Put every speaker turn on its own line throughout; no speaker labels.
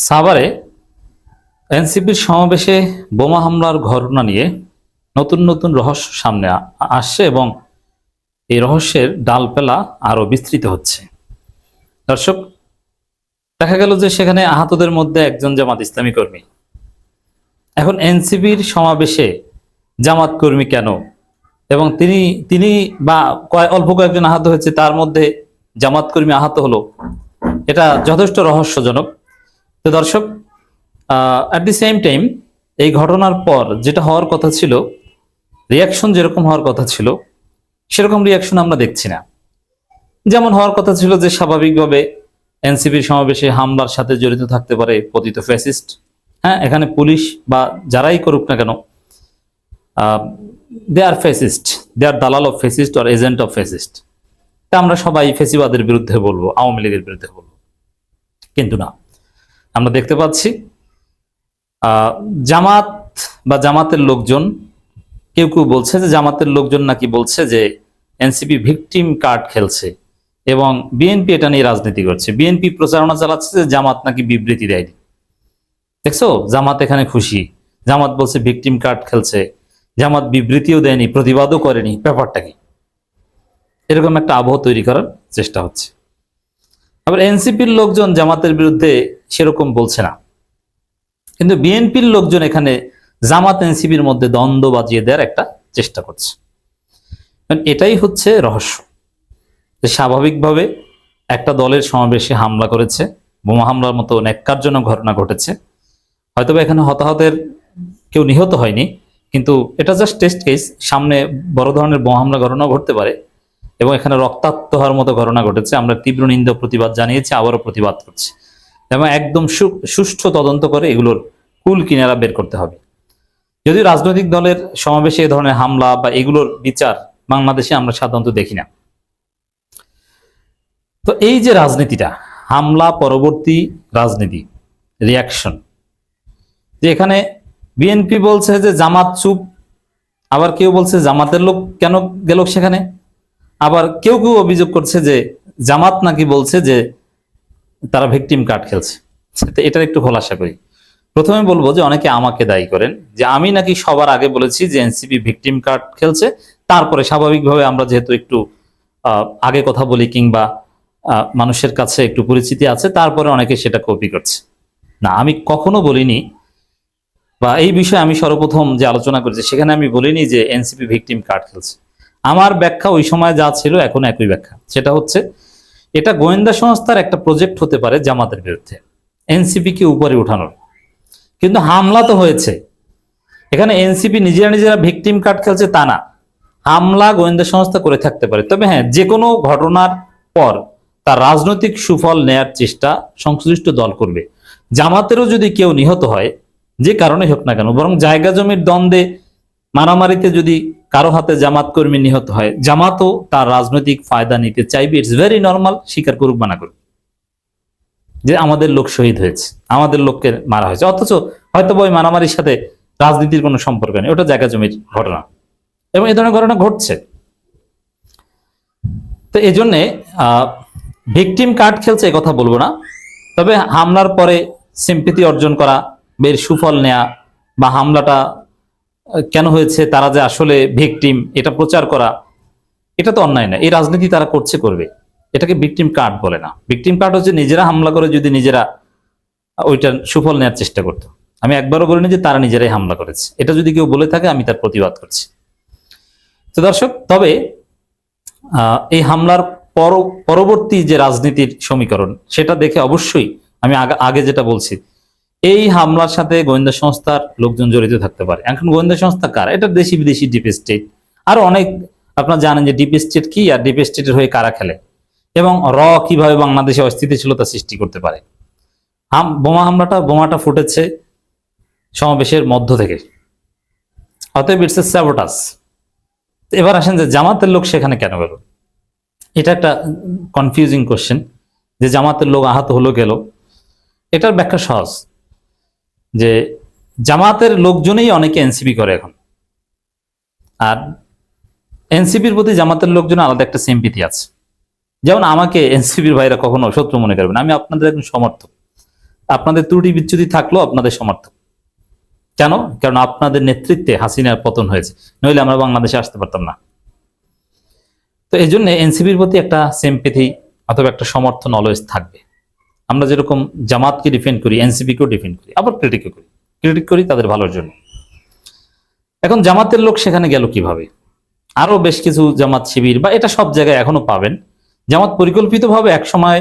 সাভারে এনসিপির সমাবেশে বোমা হামলার ঘটনা নিয়ে নতুন নতুন রহস্য সামনে আসছে এবং এই রহস্যের ডালপালা আরো বিস্তৃত হচ্ছে। দর্শক, দেখা গেল যে সেখানে আহতদের মধ্যে একজন জামাত ইসলামী কর্মী। এখন এনসিপির সমাবেশে জামাত কর্মী কেন, এবং তিনি বা অল্প কয়েকজন আহত হয়েছে, তার মধ্যে জামাত কর্মী আহত হলো, এটা যথেষ্ট রহস্যজনক। তো দর্শক, অ্যাট দি সেম টাইম এই ঘটনার পর যেটা হওয়ার কথা ছিল, রিয়াকশন যেরকম হওয়ার কথা ছিল সেরকম রিয়াকশন আমরা দেখছি না। যেমন হওয়ার কথা ছিল যে স্বাভাবিকভাবে এনসিপির সমাবেশে হামলার সাথে জড়িত থাকতে পারে পতিত ফ্যাসিস্ট। হ্যাঁ, এখানে পুলিশ বা যারাই করুক না কেন, দে আর ফ্যাসিস্ট, দে আর দালাল of fascist or agent of fascist. তা আমরা সবাই ফ্যাসিবাদের বিরুদ্ধে বলবো, আওয়ামী লীগের বিরুদ্ধে বলবো, কিন্তু না, আমরা দেখতে পাচ্ছি জামাত বা জামাতের লোকজন, কেউ কেউ বলছে যে জামাতের লোকজন নাকি বলছে যে এনসিপি ভিকটিম কার্ড খেলছে এবং বিএনপি এটা নিয়ে রাজনীতি করছে। বিএনপি প্রচারণা চালাচ্ছে যে জামাত নাকি বিবৃতি দেয়নি। দেখছো, জামাত এখানে খুশি, জামাত বলছে ভিকটিম কার্ড খেলছে, জামাত বিবৃতিও দেয়নি, প্রতিবাদও করেনি। ব্যাপারটা কি? এরকম একটা আবহ তৈরি করার চেষ্টা হচ্ছে। আবার এনসিপির লোকজন জামাতের বিরুদ্ধে সেরকম বলছে না, কিন্তু বিএনপির লোকজন এখানে জামাত এনসিপির মধ্যে দ্বন্দ্ব বাজিয়ে দেওয়ার একটা চেষ্টা করছে। এটাই হচ্ছে রহস্য, যে স্বাভাবিকভাবে একটা দলের সমাবেশে হামলা করেছে, বোমা হামলার মতো ন্যাক্কারজনক ঘটনা ঘটেছে। হয়তোবা এখানে হতাহতের কেউ নিহত হয়নি, কিন্তু এটা জাস্ট টেস্ট কেস। সামনে বড় ধরনের বোমা হামলা ঘটনা ঘটতে পারে এবং এখানে রক্তাক্ত হওয়ার মতো ঘটনা ঘটেছে। আমরা তীব্র নিন্দা প্রতিবাদ জানিয়েছি, আবারও প্রতিবাদ করছি, এবং একদম সুষ্ঠু তদন্ত করে এগুলোর কুল কিনারা বের করতে হবে। যদিও রাজনৈতিক দলের সমাবেশে এ ধরনের হামলা বা এগুলোর বিচার বাংলাদেশে আমরা সাধারণত দেখি না। তো এই যে রাজনীতিটা, হামলা পরবর্তী রাজনীতি, রিয়াকশন, যে এখানে বিএনপি বলছে যে জামাত চুপ, আবার কেউ বলছে জামাতের লোক কেন গেল সেখানে, আবার কেউ কেউ অভিযোগ করছে যে জামাত নাকি বলছে যে তারা ভিকটিম কার্ড খেলছে। এটার একটু খোলাসা করি। প্রথমে বলবো যে অনেকে আমাকে দায়ী করেন যে আমি নাকি সবার আগে বলেছি যে এনসিপি ভিকটিম কার্ড খেলছে, তারপরে স্বাভাবিকভাবে আমরা যেহেতু একটু আগে কথা বলি কিংবা মানুষের কাছে একটু পরিচিতি আছে, তারপরে অনেকে সেটা কপি করছে। না, আমি কখনো বলিনি, বা এই বিষয়ে আমি সর্বপ্রথম যে আলোচনা করেছি সেখানে আমি বলিনি যে এনসিপি ভিকটিম কার্ড খেলছে। আমার ব্যাখ্যা ওই সময় যা ছিল এখন একই ব্যাখ্যা। সেটা হচ্ছে, এটা গোয়েন্দা সংস্থার একটা প্রজেক্ট হতে পারে জামাতের বিরুদ্ধে, এনসিপি কে উপরে উঠানোর, কিন্তু হামলা তো হয়েছে। এখানে এনসিপি নিজেরা ভিকটিম কার্ড খেলছে তা না, হামলা গোয়েন্দা সংস্থা করে থাকতে পারে। তবে হ্যাঁ, যে কোনো ঘটনার পর তার রাজনৈতিক সুফল নেয়ার চেষ্টা সংশ্লিষ্ট দল করবে। জামাতেরও যদি কেউ নিহত হয়, যে কারণে হোক না কেন, বরং জায়গা জমির দ্বন্দ্বে মারামারিতে যদি কারো হাতে জামাত কর্মী নিহত হয়, জামাতও তার রাজনৈতিক ফায়দা নিতে চাইবে। ইটস ভেরি নর্মাল, স্বীকার করুক বা না করুক, যে আমাদের লোক শহীদ হয়েছে, আমাদের লোককে মারা হয়েছে, অথচ হয়তো ওই মারামারির সাথে রাজনীতির কোনো সম্পর্ক নেই, ওটা জায়গা জমির ঘটনা, এবং এই ধরনের ঘটনা ঘটছে। তো এই জন্যে ভিকটিম কার্ড খেলছে এ কথা বলবো না। তবে হামলার পরে সিম্পিতি অর্জন করা, বের সুফল নেয়া, বা হামলাটা কেন হয়েছে, তারা যে আসলে ভিকটিম, এটা প্রচার করা, এটা তো অন্যায় না। এই রাজনীতি তারা করছে, করবে। এটাকে ভিকটিম কার্ড বলে না। ভিকটিম কার্ড হচ্ছে নিজেরা হামলা করে যদি নিজেরা ওইটার সুফল নেওয়ার চেষ্টা করতো। আমি একবারও বলিনি যে তারা নিজেরাই হামলা করেছে। এটা যদি কেউ বলে থাকে, আমি তার প্রতিবাদ করছি। তো দর্শক, তবে এই হামলার পরবর্তী যে রাজনীতির সমীকরণ, সেটা দেখে অবশ্যই আমি আগে যেটা বলছি, এই হামলার সাথে গোয়েন্দা সংস্থার লোকজন জড়িত থাকতে পারে। এখন গোয়েন্দা সংস্থা কার? এটা দেশি বিদেশি ডিপ স্টেট, আরো অনেক। আপনারা জানেন যে ডিপ স্টেট কি, আর ডিপ স্টেটের হয়ে কারা খেলে, এবং কিভাবে বাংলাদেশে অস্থিতিশীলতা সৃষ্টি করতে পারে। বোমাটা ফুটেছে সমাবেশের মধ্য থেকে, অতএব ইটস এ স্যাবোটাজ। এবার আসেন যে জামাতের লোক সেখানে কেন গেল, এটা একটা কনফিউজিং কোশ্চেন, যে জামাতের লোক আহত হলো গেল। এটার ব্যাখ্যা সহজ, যে জামাতের লোকজনই অনেকে এনসিপি করে এখন, আর এনসিপির প্রতি জামাতের লোকজন আলাদা একটা সিম্পিতি আছে। যেমন আমাকে এনসিপির ভাইরা কখনো শত্রু মনে করবেন, আমি আপনাদের একজন সমর্থক। আপনাদের ত্রুটি বিচ্যুতি থাকলেও আপনাদের সমর্থক। কেন? কারণ আপনাদের নেতৃত্বে হাসিনার পতন হয়েছে, নইলে আমরা বাংলাদেশে আসতে পারতাম না। তো এই জন্য এনসিপির প্রতি একটা সিম্প্যাথি অথবা একটা সমর্থন অলওয়েজ থাকবে। আমরা যেরকম জামাতকে ডিফেন্ড করি, এনসিপিকেও ডিফেন্ড করি, আবার ক্রিটিক করি তাদের ভালোর জন্য। এখন জামাতের লোক সেখানে গেল কিভাবে? আরো বেশ কিছু জামাত শিবির বা এটা সব জায়গায় এখনো পাবেন, জামাত পরিকল্পিতভাবে একসময়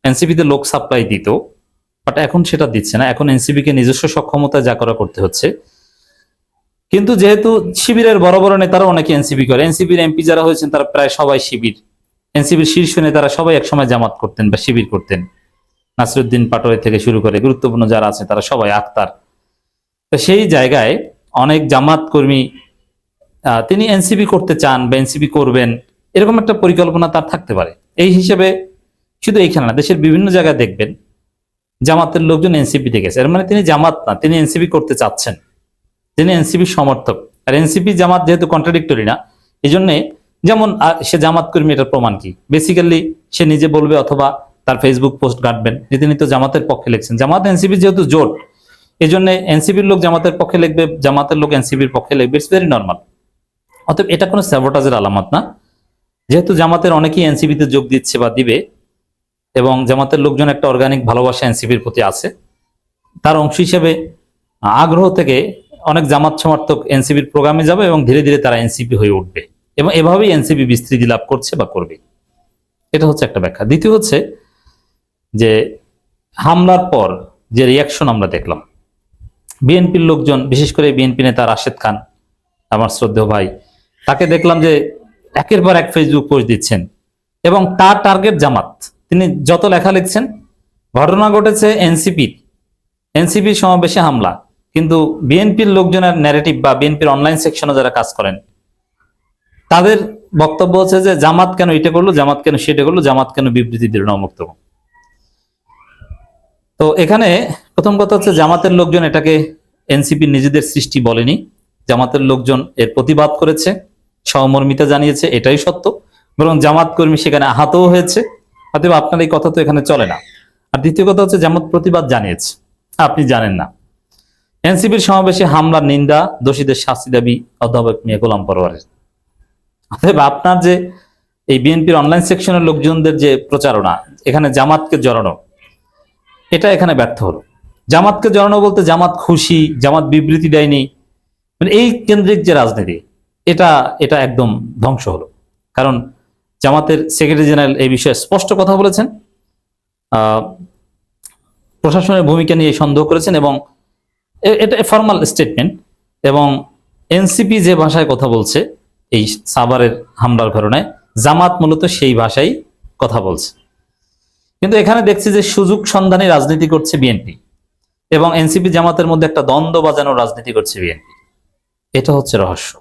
এনসিপিতে লোক সাপ্লাই দিত, বাট এখন সেটা দিচ্ছে না। এখন এনসিপিকে নিজস্ব সক্ষমতা যা করা করতে হচ্ছে। কিন্তু যেহেতু শিবিরের বড় বড় নেতারা অনেকে এনসিপি করে, এনসিপির এমপি যারা হয়েছেন তারা প্রায় সবাই শিবির, এনসিপির শীর্ষ নেতারা সবাই একসময় জামাত করতেন বা শিবির করতেন। নাসিরউদ্দিন পাটোয়ারি থেকে শুরু করে গুরুত্বপূর্ণ যারা আছে তারা সবাই আক্তার। তো সেই জায়গায় অনেক জামাত কর্মী তিনি এনসিপি করতে চান বা এনসিপি করবেন, এরকম একটা পরিকল্পনা তার থাকতে পারে। এই হিসেবে শুধু এইখানে না, দেশের বিভিন্ন জায়গায় দেখবেন জামাতের লোকজন এনসিপিতে গেছে, এর মানে তিনি জামাত না, তিনি এনসিপি করতে চাচ্ছেন, তিনি এনসিপি সমর্থক। আর এনসিপি জামাত যেহেতু কন্ট্রাডিক্টরি না, এই জন্যে যেমন সে জামাত কর্মী, এটার প্রমাণ কি? বেসিক্যালি সে নিজে বলবে অথবা তার ফেসবুক পোস্ট ঘাটবেন যে তিনি তো জামাতের পক্ষে লিখছেন। জামাত এনসিপি যেহেতু জোট, এই জন্য এনসিপির লোক জামাতের পক্ষে লিখবে, জামাতের লোক এনসিপির পক্ষে লিখবে, ইটস ভেরি নর্মাল। অতএব এটা কোনো স্যাবোটাজের আলামত না। যেহেতু জামাতের অনেকেই এনসিপিতে যোগ দিচ্ছে বা দিবে, এবং জামাতের লোকজন একটা অর্গানিক ভালোবাসা এনসিপির প্রতি আছে, তার অংশ হিসেবে আগ্রহ থেকে অনেক জামাত সমর্থক এনসিপির প্রোগ্রামে যাবে এবং ধীরে ধীরে তারা এনসিপি হয়ে উঠবে, এবং এভাবেই এনসিপি বিস্তৃতি লাভ করছে বা করবে। এটা হচ্ছে একটা ব্যাখ্যা। দ্বিতীয় হচ্ছে যে হামলার পর যে রিয়াকশন আমরা দেখলাম, বিএনপির লোকজন, বিশেষ করে বিএনপি নেতা রাশেদ খান, আমার শ্রদ্ধেয় ভাই, তাকে দেখলাম যে একের পর এক ফেসবুক পোস্ট দিচ্ছেন এবং তার টার্গেট জামাত। তিনি যত লেখা লিখছেন, ঘটনা ঘটেছে এনসিপির সমাবেশে হামলা, কিন্তু বিএনপির লোকজনের ন্যারেটিভ বা বিএনপির অনলাইন সেকশনে যারা কাজ করেন তাদের বক্তব্য হচ্ছে যে জামাত কেন এটা করলো, জামাত কেন সেটা করলো, জামাত কেন বিবৃতি দিল না, অমুক তমুক। তো এখানে প্রথম কথা হচ্ছে জামাতের লোকজন এটাকে এনসিপির নিজেদের সৃষ্টি বলেনি, জামাতের লোকজন এর প্রতিবাদ করেছে, সহমর্মিতা জানিয়েছে, এটাই সত্য। বরং জামাত কর্মী সেখানে আহতও হয়েছে, অতএব আপনার এই কথা তো এখানে চলে না। আর দ্বিতীয় কথা হচ্ছে জামাত প্রতিবাদ জানিয়েছে, আপনি জানেন না। এনসিপির সমাবেশে হামলার নিন্দা, দোষীদের শাস্তি দাবি অধ্যাপক মিয়া গোলাম পরোয়ারের। অতএব আপনার যে এই বিএনপির অনলাইন সেকশনের লোকজনদের যে প্রচারণা, এখানে জামাতকে জড়ানো, এটা এখানে ব্যর্থ হলো। জামাতকে জড়ানো বলতে জামাত খুশি, জামাত বিবৃতি দেয়নি, মানে এই কেন্দ্রিক যে রাজনীতি, এটা এটা একদম ধ্বংস হলো। কারণ জামাতের সেক্রেটারি জেনারেল এই বিষয়ে স্পষ্ট কথা বলেছেন, প্রশাসনের ভূমিকা নিয়ে সন্দেহ করেছেন, এবং এটা ফর্মাল স্টেটমেন্ট। এবং এনসিপি যে ভাষায় কথা বলছে এই সাভারের হামলার ঘটনায়, জামাত মূলত সেই ভাষায় কথা বলছে। কিন্তু এখানে দেখছি যে সুযোগ সন্ধানী রাজনীতি করছে বিএনপি, এবং এনসিপি জামাতের মধ্যে একটা দ্বন্দ্ব বাজানোর রাজনীতি করছে বিএনপি। এটা হচ্ছে রহস্য।